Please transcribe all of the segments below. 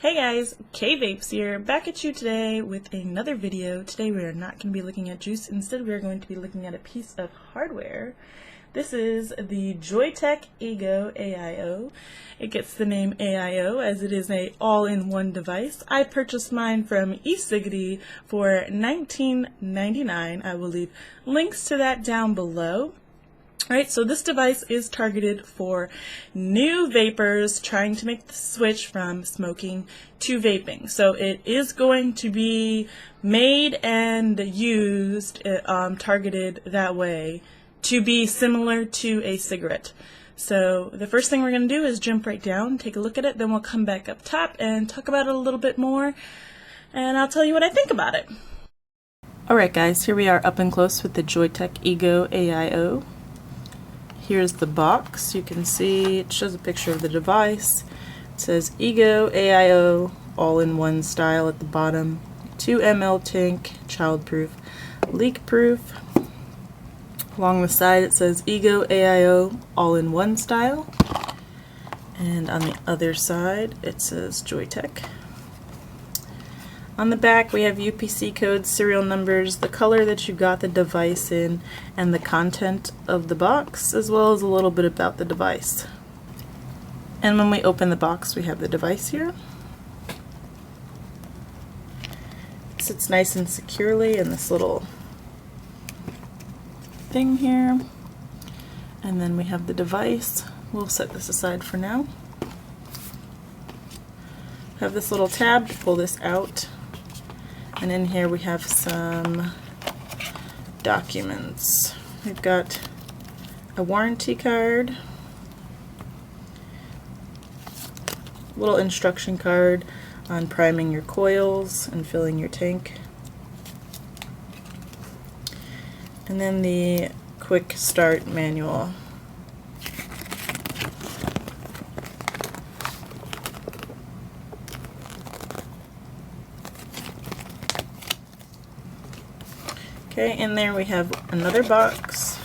Hey guys, kayyvapes here, back at you today with another video. Today we are not going to be looking at juice, instead we are going to be looking at a piece of hardware. This is the Joyetech Ego AIO. It gets the name AIO as it is an all-in-one device. I purchased mine from eCiggity for $19.99. I will leave links to that down below. Alright, so this device is targeted for new vapors trying to make the switch from smoking to vaping. So it is going to be made and used, targeted that way to be similar to a cigarette. So the first thing we're going to do is jump right down, take a look at it, then we'll come back up top and talk about it a little bit more, and I'll tell you what I think about it. Alright guys, here we are up and close with the Joyetech Ego AIO. Here's the box. You can see it shows a picture of the device. It says Ego AIO all-in-one style at the bottom. 2 ml tank, childproof, leak-proof. Along the side it says Ego AIO all-in-one style. And on the other side it says Joyetech. On the back we have UPC codes, serial numbers, the color that you got the device in, and the content of the box, as well as a little bit about the device. And when we open the box we have the device here. It sits nice and securely in this little thing here. And then we have the device. We'll set this aside for now. Have this little tab to pull this out. And in here we have some documents. We've got a warranty card, a little instruction card on priming your coils and filling your tank, and then the quick start manual. Okay, in there we have another box.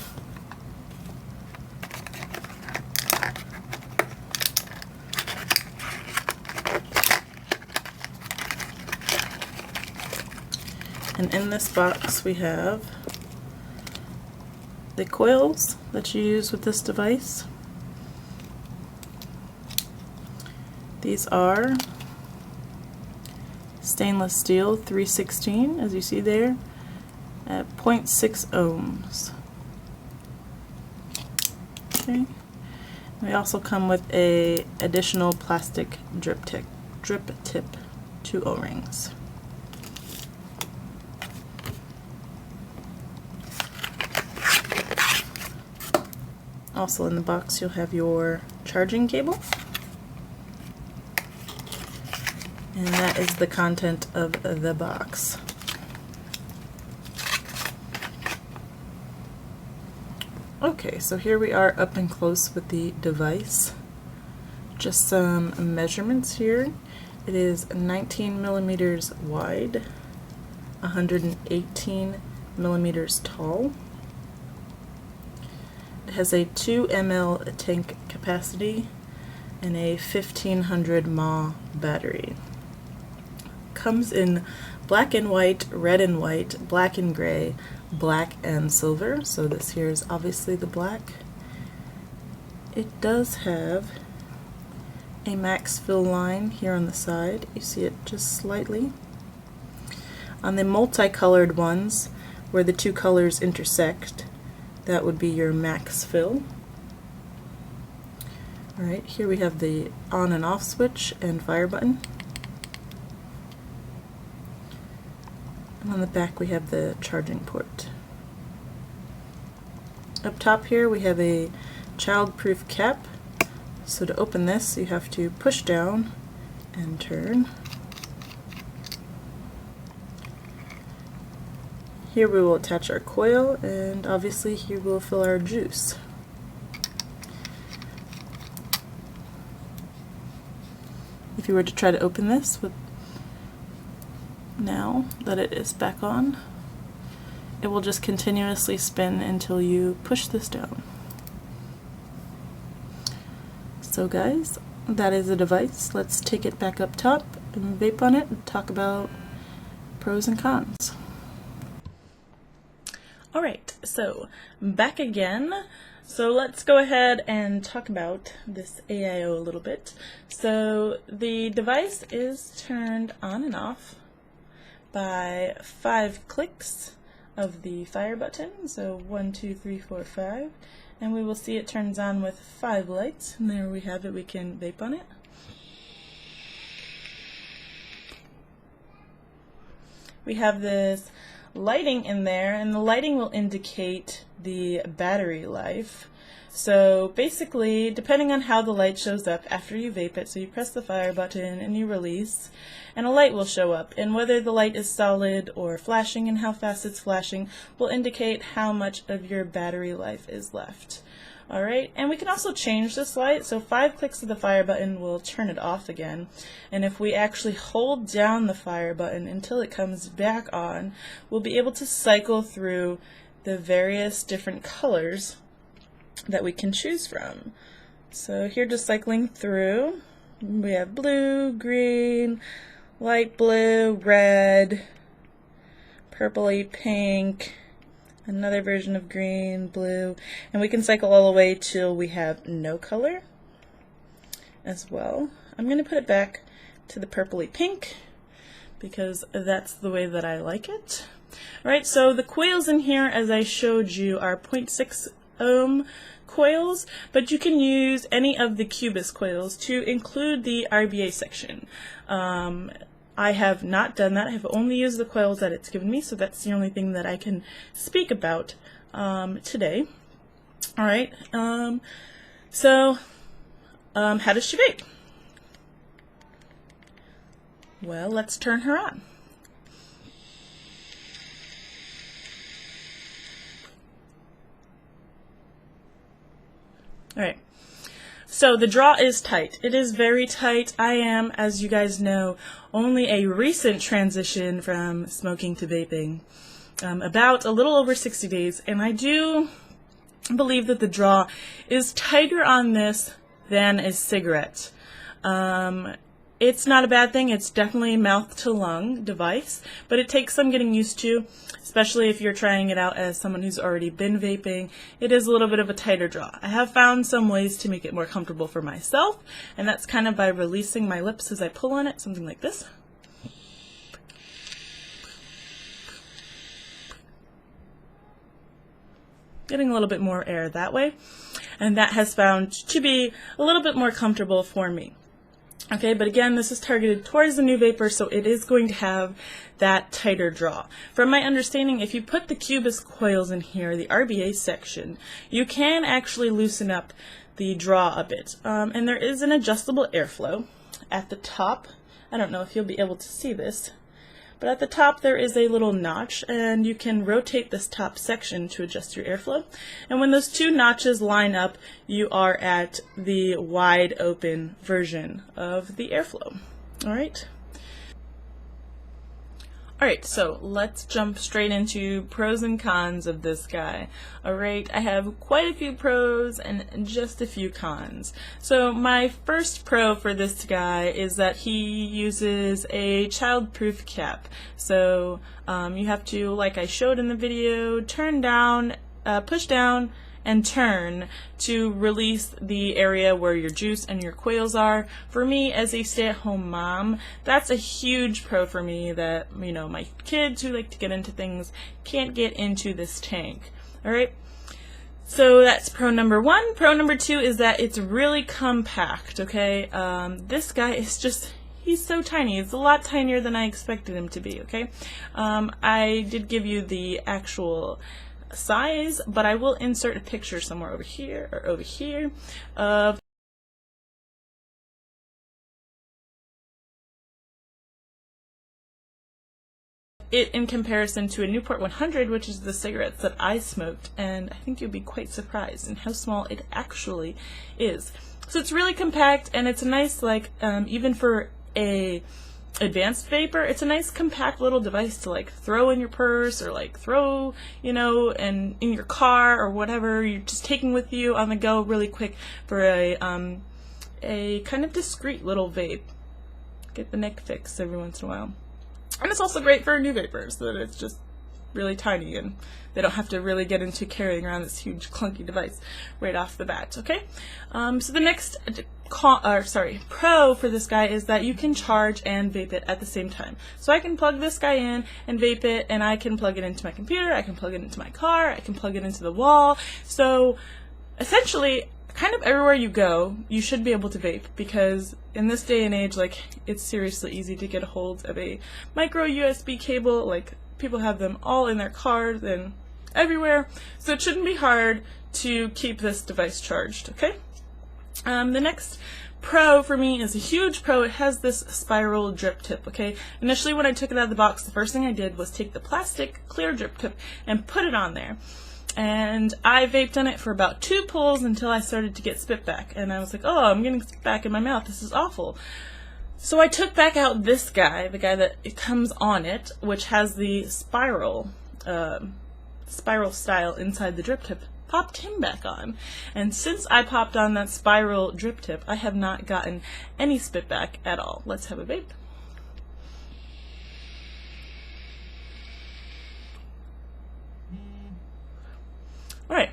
And in this box we have the coils that you use with this device. These are stainless steel 316, as you see there, at 0.6 ohms. Okay. We also come with a additional plastic drip tip 2 O-rings. Also in the box you'll have your charging cable, and that is the content of the box. Okay, so here we are up and close with the device. Just some measurements here. It is 19 millimeters wide, 118 millimeters tall. It has a 2 ml tank capacity and a 1500 mAh battery. Comes in black and white, red and white, black and gray, black and silver. So this here is obviously the black. It does have a max fill line here on the side. You see it just slightly. On the multicolored ones, where the two colors intersect, that would be your max fill. Alright, here we have the on and off switch and fire button. And on the back we have the charging port. Up top here we have a child-proof cap. So to open this you have to push down and turn. Here we will attach our coil, and obviously here we'll fill our juice. If you were to try to open this with now that it is back on, it will just continuously spin until you push this down. So guys, that is the device. Let's take it back up top gonna vape on it and talk about pros and cons. Alright, so back again. So let's go ahead and talk about this AIO a little bit. So the device is turned on and off by 5 clicks of the fire button. So 1, 2, 3, 4, 5. And we will see it turns on with 5 lights. And there we have it. We can vape on it. We have this lighting in there, and the lighting will indicate the battery life. So basically, depending on how the light shows up after you vape it, so you press the fire button and you release, and a light will show up, and whether the light is solid or flashing and how fast it's flashing will indicate how much of your battery life is left. Alright, and we can also change this light, so 5 clicks of the fire button will turn it off again, and if we actually hold down the fire button until it comes back on, we'll be able to cycle through the various different colors that we can choose from. So here, just cycling through, we have blue, green, light blue, red, purpley pink, another version of green, blue, and we can cycle all the way till we have no color as well. I'm going to put it back to the purpley pink because that's the way that I like it. Alright, so the coils in here, as I showed you, are 0.6 ohm coils, but you can use any of the Cubis coils to include the RBA section. I have not done that. I have only used the coils that it's given me, so that's the only thing that I can speak about today. Alright, how does she vape? Well, let's turn her on. Alright, so the draw is tight. It is very tight. I am, as you guys know, only a recent transition from smoking to vaping. About a little over 60 days, and I do believe that the draw is tighter on this than a cigarette. It's not a bad thing. It's definitely a mouth-to-lung device, but it takes some getting used to, especially if you're trying it out as someone who's already been vaping. It is a little bit of a tighter draw. I have found some ways to make it more comfortable for myself, and that's kind of by releasing my lips as I pull on it, something like this. Getting a little bit more air that way, and that has found to be a little bit more comfortable for me. Okay, but again, this is targeted towards the new vapor, so it is going to have that tighter draw. From my understanding, if you put the Cubis coils in here, the RBA section, you can actually loosen up the draw a bit. And there is an adjustable airflow at the top. I don't know if you'll be able to see this, but at the top there is a little notch, and you can rotate this top section to adjust your airflow. And when those two notches line up, you are at the wide open version of the airflow. Alright. Alright, so let's jump straight into pros and cons of this guy. Alright, I have quite a few pros and just a few cons. So my first pro for this guy is that he uses a child-proof cap. So you have to, like I showed in the video, turn down, push down, and turn to release the area where your juice and your coils are. For me, as a stay-at-home mom, that's a huge pro for me that, you know, my kids who like to get into things can't get into this tank. Alright? So that's pro number 1. Pro number 2 is that it's really compact, okay? This guy is just, he's so tiny. It's a lot tinier than I expected him to be, okay? I did give you the actual size, but I will insert a picture somewhere over here or over here of it in comparison to a Newport 100, which is the cigarettes that I smoked, and I think you'll be quite surprised in how small it actually is. So it's really compact, and it's a nice, like, even for a advanced vapor, it's a nice compact little device to like throw in your purse or like throw, you know, in your car or whatever you're just taking with you on the go really quick for a kind of discreet little vape. get the nick fix every once in a while. And it's also great for new vapors, so that it's just really tiny and they don't have to really get into carrying around this huge clunky device right off the bat. Okay, so the next pro for this guy is that you can charge and vape it at the same time. So I can plug this guy in and vape it, and I can plug it into my computer, I can plug it into my car, I can plug it into the wall. So essentially, kind of everywhere you go, you should be able to vape, because in this day and age, like, it's seriously easy to get a hold of a micro USB cable. Like, people have them all in their cars and everywhere, so it shouldn't be hard to keep this device charged. Okay, the next pro for me is a huge pro. It has this spiral drip tip. Okay, initially when I took it out of the box, the first thing I did was take the plastic clear drip tip and put it on there. And I vaped on it for about 2 pulls until I started to get spit back. And I was like, oh, I'm getting spit back in my mouth. This is awful. So I took back out this guy, the guy that it comes on it, which has the spiral style inside the drip tip, popped him back on. And since I popped on that spiral drip tip, I have not gotten any spit back at all. Let's have a vape. Alright,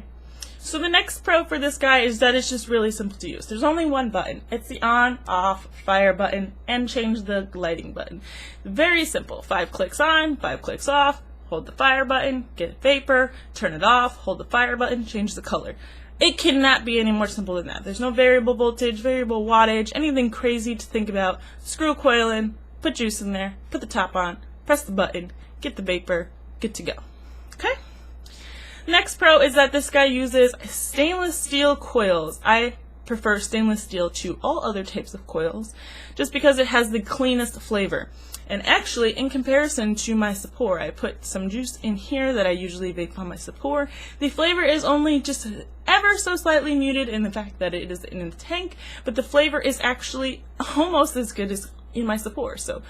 so the next pro for this guy is that it's just really simple to use. There's only one button. It's the on, off, fire button, and change the lighting button. Very simple. 5 clicks on, 5 clicks off, hold the fire button, get a vapor, turn it off, hold the fire button, change the color. It cannot be any more simple than that. There's no variable voltage, variable wattage, anything crazy to think about. Screw a coil in, put juice in there, put the top on, press the button, get the vapor, good to go. Okay? Next pro is that this guy uses stainless steel coils. I prefer stainless steel to all other types of coils just because it has the cleanest flavor. And actually, in comparison to my Sapor, I put some juice in here that I usually vape on my Sapor. The flavor is only just ever so slightly muted in the fact that it is in a tank, but the flavor is actually almost as good as in my Sapor. So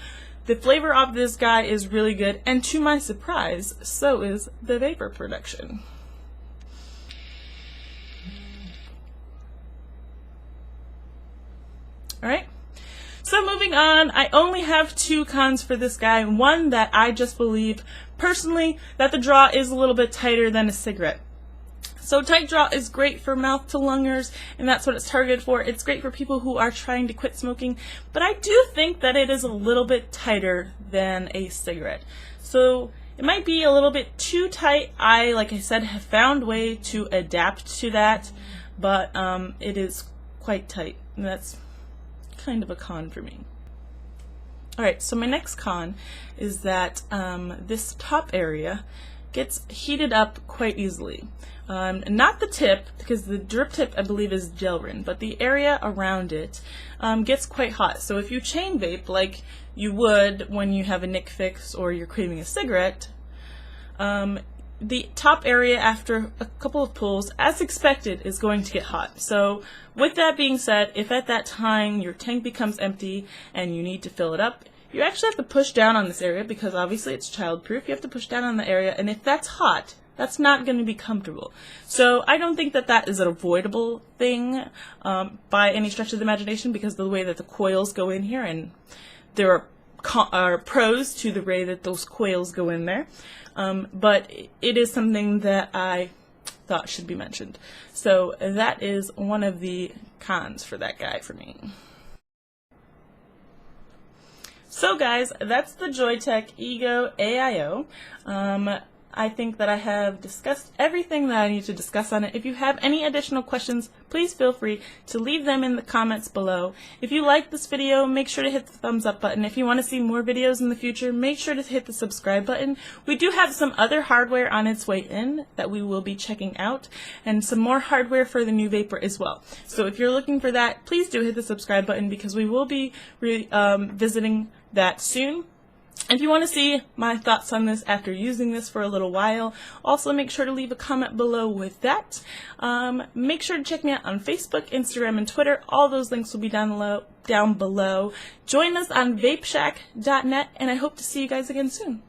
the flavor of this guy is really good, and to my surprise, so is the vapor production. Alright, so moving on, I only have 2 cons for this guy. One, that I just believe, personally, that the draw is a little bit tighter than a cigarette. So tight draw is great for mouth to lungers, and that's what it's targeted for. It's great for people who are trying to quit smoking, but I do think that it is a little bit tighter than a cigarette. So it might be a little bit too tight. I, like I said, have found a way to adapt to that, but it is quite tight, and that's kind of a con for me. Alright, so my next con is that this top area gets heated up quite easily. Not the tip, because the drip tip I believe is gel-rin, but the area around it gets quite hot. So if you chain vape like you would when you have a nick fix or you're craving a cigarette, the top area after a couple of pulls, as expected, is going to get hot. So with that being said, if at that time your tank becomes empty and you need to fill it up, you actually have to push down on this area, because obviously it's child-proof. You have to push down on the area, and if that's hot, that's not going to be comfortable. So I don't think that that is an avoidable thing by any stretch of the imagination, because of the way that the coils go in here, and there are pros to the way that those coils go in there. But it is something that I thought should be mentioned. So that is one of the cons for that guy for me. So guys, that's the Joyetech Ego AIO. I think that I have discussed everything that I need to discuss on it. If you have any additional questions, please feel free to leave them in the comments below. If you like this video, make sure to hit the thumbs up button. If you want to see more videos in the future, make sure to hit the subscribe button. We do have some other hardware on its way in that we will be checking out, and some more hardware for the new Vapor as well. So if you're looking for that, please do hit the subscribe button, because we will be visiting that soon. If you want to see my thoughts on this after using this for a little while, also make sure to leave a comment below with that. Make sure to check me out on Facebook, Instagram, and Twitter. All those links will be down below. Join us on vapeshack.net, and I hope to see you guys again soon.